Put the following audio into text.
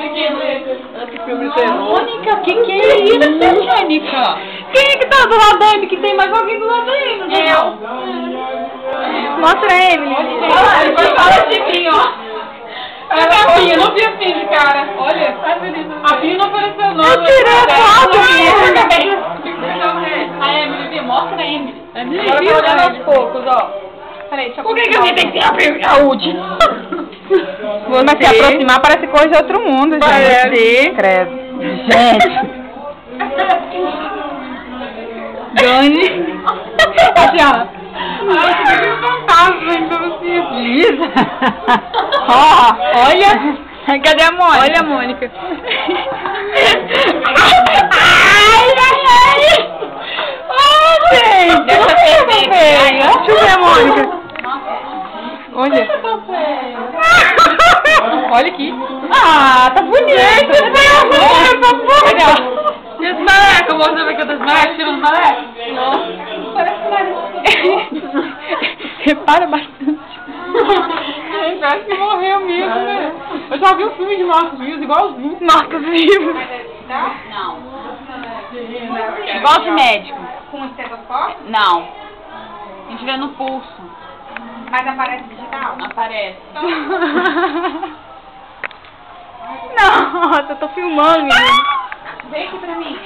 Olha aqui, esse filme de terror. Mônica, que é isso, Mônica? Quem é que tá do lado da Emily? Que tem mais alguém do lado da Emily? Eu. Mostra a Emily. Olha, depois fala de mim, ó. Olha a Pia, não vi a Pia de cara. Olha, a Pia não apareceu não. Eu tirei a foto, A Emily, mostra a Emily. Agora tá olhando aos poucos, ó. Peraí, deixa eu Por que a gente tem que ter a Pia de saúde? Vou se aproximar, parece coisa de outro mundo, gente. Parece. Credo. Gente. Dani. Tatiana. Ai, que fantasma, então assim. Lisa. Ó, olha. Cadê a Mônica? Olha a Mônica. Ai, gente. Deixa eu ver. Deixa eu ver a Mônica. Olha. Olha aqui. Ah, tá bonito. Legal. E os malecos? Mostra ver que eu tô malecos, tira os malecos. Parece Repara bastante. parece que morreu mesmo, né? Eu já vi um filme de mortos-vivos igualzinho. Mortos-vivos. Não. Igual de médico. Com estetoscópio? Não. A gente vê no pulso. Mas aparece digital? Aparece. Nossa, eu tô filmando, menino. Vem aqui pra mim.